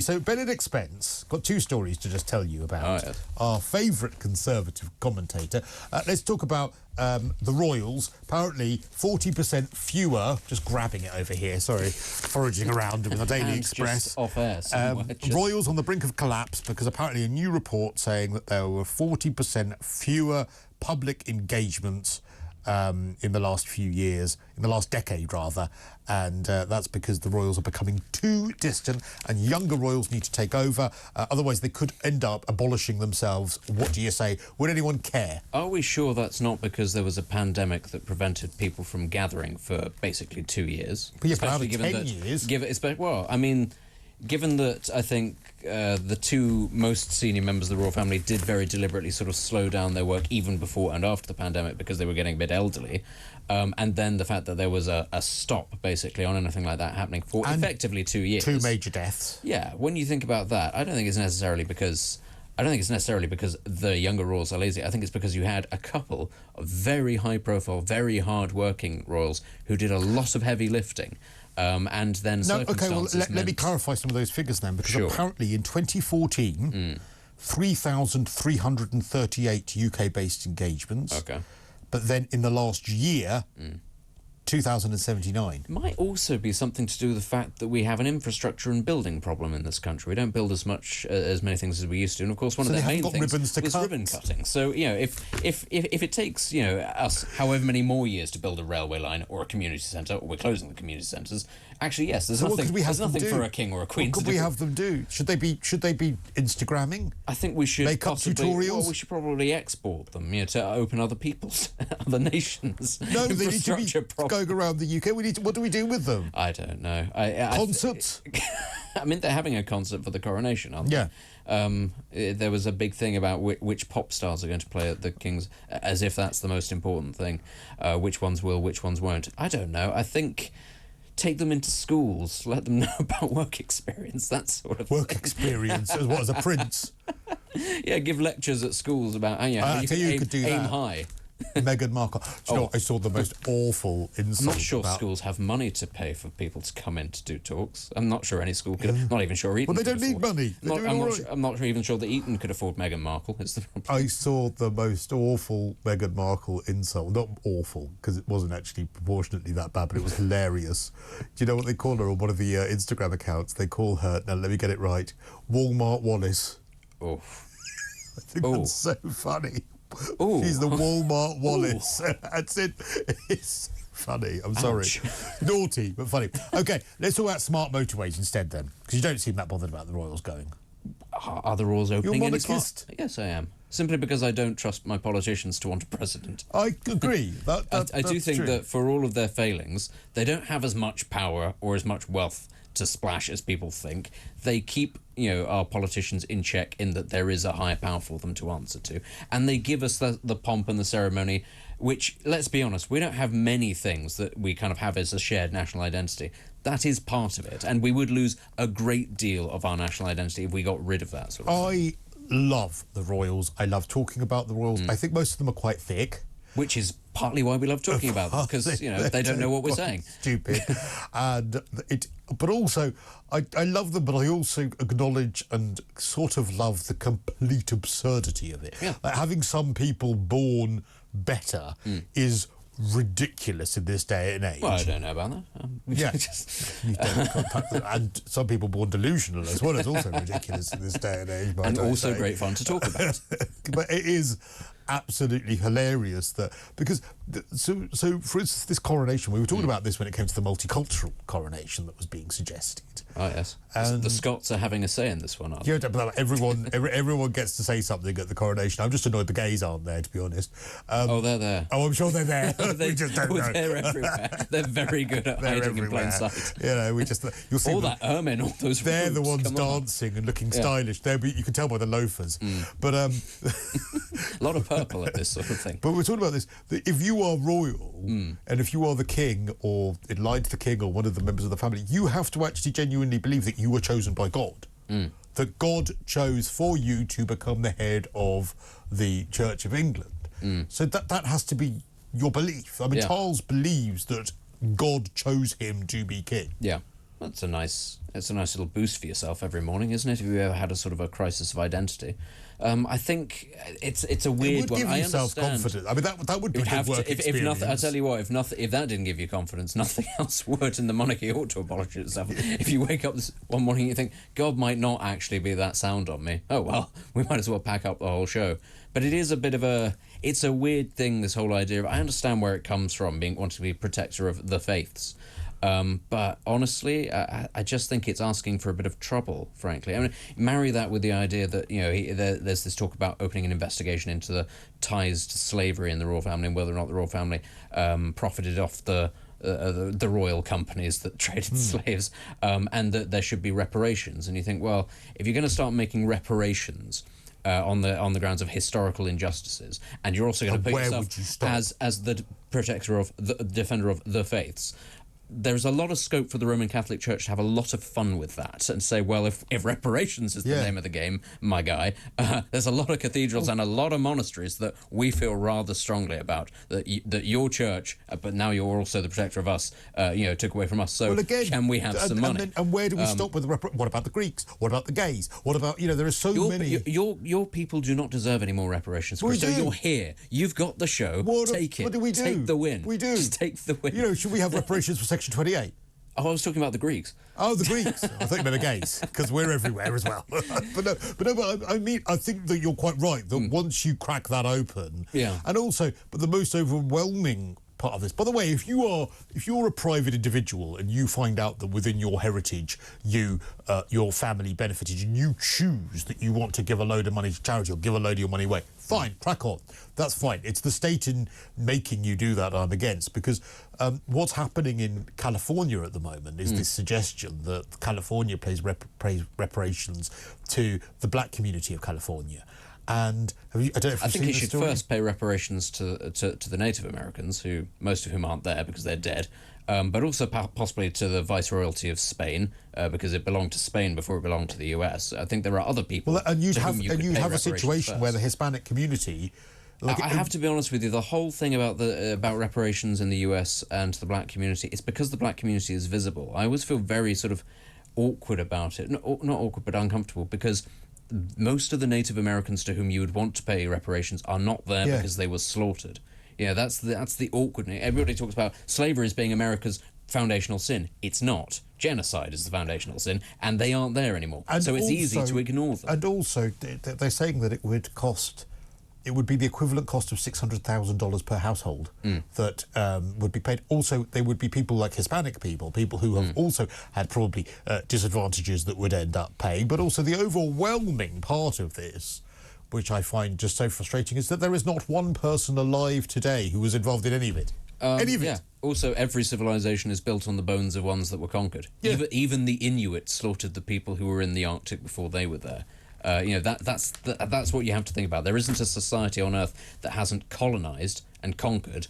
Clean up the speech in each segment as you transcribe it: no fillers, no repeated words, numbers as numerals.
So Benedict Spence, got two stories to just tell you about. Our favourite Conservative commentator. Let's talk about the Royals. Apparently 40% fewer, just grabbing it over here, sorry, foraging around with the Daily Express. Just off air somewhere. Royals on the brink of collapse because apparently a new report saying that there were 40% fewer public engagements in the last few years, in the last decade rather, and that's because the Royals are becoming too distant and younger Royals need to take over, otherwise they could end up abolishing themselves. What do you say? Would anyone care? Are we sure that's not because there was a pandemic that prevented people from gathering for basically 2 years? But yeah, for 10 years. Well, I mean, given that I think the two most senior members of the royal family did very deliberately sort of slow down their work even before and after the pandemic because they were getting a bit elderly, and then the fact that there was a stop basically on anything like that happening for effectively 2 years. Two major deaths. Yeah, when you think about that, I don't think it's necessarily because the younger royals are lazy. I think it's because you had a couple of very high-profile, very hard-working royals who did a lot of heavy lifting. And then let me clarify some of those figures then, because apparently in 2014, 3,338 UK-based engagements. Okay. But then in the last year, 2,079. Might also be something to do with the fact that we have an infrastructure and building problem in this country. We don't build as many things as we used to, and of course one of the main things was ribbon cutting. So if it takes us however many more years to build a railway line or a community centre, or we're closing the community centres, actually yes, there's nothing for a king or a queen. What could we have them do? Should they be Instagramming? I think we should make up tutorials. Well, we should probably export them, to open other other nations. No, they need to be going around the UK. What do we do with them? I don't know. Concerts? I mean, they're having a concert for the coronation, aren't they? Yeah. There was a big thing about which pop stars are going to play at the King's, as if that's the most important thing. Which ones will, which ones won't. I don't know. I think take them into schools, let them know about work experience, that sort of work experience, as a prince. Yeah, give lectures at schools about how you could do aim that. high. Meghan Markle. Do you know what? I saw the most awful insult. I'm not sure schools have money to pay for people to come in to do talks. I'm not sure any school could. Not even sure Eton. Well, they don't need money. I'm not even sure that Eton could afford Meghan Markle. It's the problem. I saw the most awful Meghan Markle insult. Not awful, because it wasn't actually proportionately that bad, but it was hilarious. Do you know what they call her on one of the Instagram accounts? They call her, now let me get it right, Walmart Wallace. Oh. I think that's so funny. Ooh. She's the Walmart Wallace. That's it. It's funny. I'm sorry. Naughty, but funny. Okay, let's talk about smart motorways instead then, because you don't seem that bothered about the Royals going. Are the Royals opening any monarchist? Yes, I am. Simply because I don't trust my politicians to want a president. I agree. I do think that for all of their failings, they don't have as much power or as much wealth to splash as people think. They keep our politicians in check in that there is a higher power for them to answer to, and they give us the pomp and the ceremony, which, let's be honest, we don't have many things that we kind of have as a shared national identity. That is part of it, and we would lose a great deal of our national identity if we got rid of that sort of thing. I love the Royals. I love talking about the Royals. I think most of them are quite thick. Which is partly why we love talking about them, because they don't know what we're saying. Stupid, but also I love them, but I also acknowledge and sort of love the complete absurdity of it. Yeah. Like having some people born better is ridiculous in this day and age. Well, I don't know about that. Yeah, and some people born delusional as well is also ridiculous in this day and age. And also great fun to talk about. But it is absolutely hilarious that because so for instance, this coronation, we were talking about this when it came to the multicultural coronation that was being suggested. Oh yes, and the Scots are having a say in this one, aren't they? Yeah, everyone gets to say something at the coronation. I'm just annoyed the gays aren't there, to be honest. They're there. Oh, I'm sure they're there. We just don't know. They're everywhere. They're very good at hiding in plain sight. You'll see all that ermine, all those. They're the robes, ones dancing and looking stylish. You can tell by the loafers. But a lot of purple at this sort of thing. But we're talking about this. That if you are royal and if you are the king or in line to the king or one of the members of the family, you have to actually genuinely believe that you were chosen by God. That God chose for you to become the head of the Church of England. So that has to be your belief. I mean, Charles believes that God chose him to be king. Yeah. It's a nice little boost for yourself every morning, isn't it? If you ever had a sort of a crisis of identity, I think it's a weird it would one. Give I you understand. self-confidence. I mean, that would be good work experience. If nothing, I tell you what, if that didn't give you confidence, nothing else would. And the monarchy ought to abolish itself. If you wake up one morning and you think God might not actually be that sound on me, oh well, we might as well pack up the whole show. But it is a bit of it's a weird thing, this whole idea of, I understand where it comes from, wanting to be protector of the faiths. But honestly, I just think it's asking for a bit of trouble, frankly. I mean, marry that with the idea that, there's this talk about opening an investigation into the ties to slavery in the royal family and whether or not the royal family profited off the royal companies that traded slaves, and that there should be reparations. And you think, well, if you're going to start making reparations on the grounds of historical injustices, and you're also going to put yourself as the protector of the defender of the faiths, there's a lot of scope for the Roman Catholic Church to have a lot of fun with that and say, well, if reparations is the name of the game, my guy, there's a lot of cathedrals and a lot of monasteries that we feel rather strongly about, that your church, but now you're also the protector of us, took away from us. So again, can we have some money? And where do we stop with what about the Greeks? What about the gays? What about, there are so many... Your people do not deserve any more reparations, Cristo. You're here. You've got the show. Take it. What do we do? Take the win. We do. Just take the win. Should we have reparations for Section 28? Oh, I was talking about the Greeks. Oh, the Greeks. I think they're the gays, because we're everywhere as well. but I mean, I think that you're quite right, that once you crack that open... Yeah. And also, but the most overwhelming part of this, by the way, if you're a private individual and you find out that within your heritage your family benefited and you choose that you want to give a load of money to charity or give a load of your money away, fine, crack on. That's fine. It's the state in making you do that I'm against, because what's happening in California at the moment is this suggestion that California pays reparations to the black community of California. And I think it should first pay reparations to the Native Americans, who most of whom aren't there because they're dead, but also possibly to the Viceroyalty of Spain, because it belonged to Spain before it belonged to the US. I think there are other people. Well, and you'd have a situation where the Hispanic community. I have to be honest with you. The whole thing about reparations in the US and to the black community, it's because the black community is visible. I always feel very sort of awkward about it. Not awkward, but uncomfortable, because most of the Native Americans to whom you would want to pay reparations are not there because they were slaughtered. That's the awkwardness. Everybody talks about slavery as being America's foundational sin. It's not. Genocide is the foundational sin, and they aren't there anymore. And so it's easy to ignore them. And also, they're saying that it would be the equivalent cost of $600,000 per household that would be paid. Also, there would be people like Hispanic people who have also had probably disadvantages that would end up paying. But also the overwhelming part of this, which I find just so frustrating, is that there is not one person alive today who was involved in any of it. Yeah. Also, every civilization is built on the bones of ones that were conquered. Yeah. Even the Inuit slaughtered the people who were in the Arctic before they were there. That's what you have to think about. There isn't a society on Earth that hasn't colonized and conquered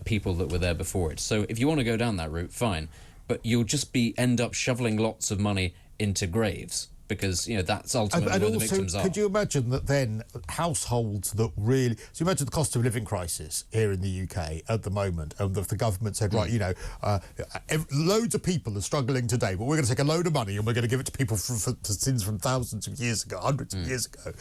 people that were there before it. So if you want to go down that route, fine, but you'll just end up shoveling lots of money into graves, because that's ultimately where the victims are. Could you imagine that then households that really... So imagine the cost of living crisis here in the UK at the moment, and if the government said, right, loads of people are struggling today, but we're going to take a load of money and we're going to give it to people for sins from thousands of years ago, hundreds of years ago.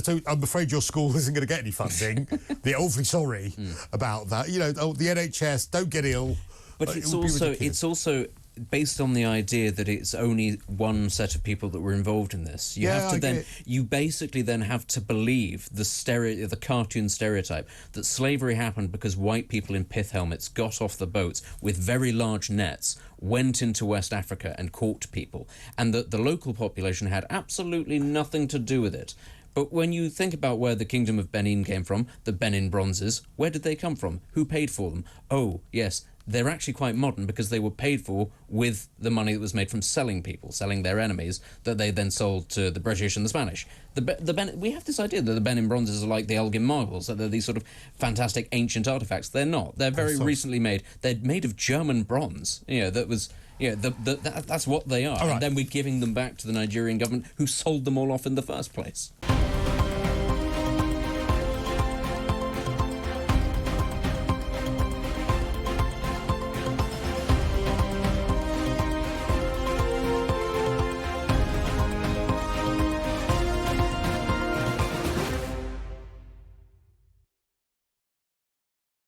So I'm afraid your school isn't going to get any funding. They're awfully sorry about that. The NHS, don't get ill. But it's also based on the idea that it's only one set of people that were involved in this. You basically then have to believe the cartoon stereotype that slavery happened because white people in pith helmets got off the boats with very large nets, went into West Africa and caught people, and that the local population had absolutely nothing to do with it. But when you think about where the Kingdom of Benin came from, the Benin bronzes, where did they come from? Who paid for them? Oh, yes, they're actually quite modern because they were paid for with the money that was made from selling their enemies, that they then sold to the British and the Spanish. We have this idea that the Benin bronzes are like the Elgin marbles, that they're these sort of fantastic ancient artifacts. They're not. They're very recently made. They're made of German bronze. That's what they are. Right. And then we're giving them back to the Nigerian government, who sold them all off in the first place.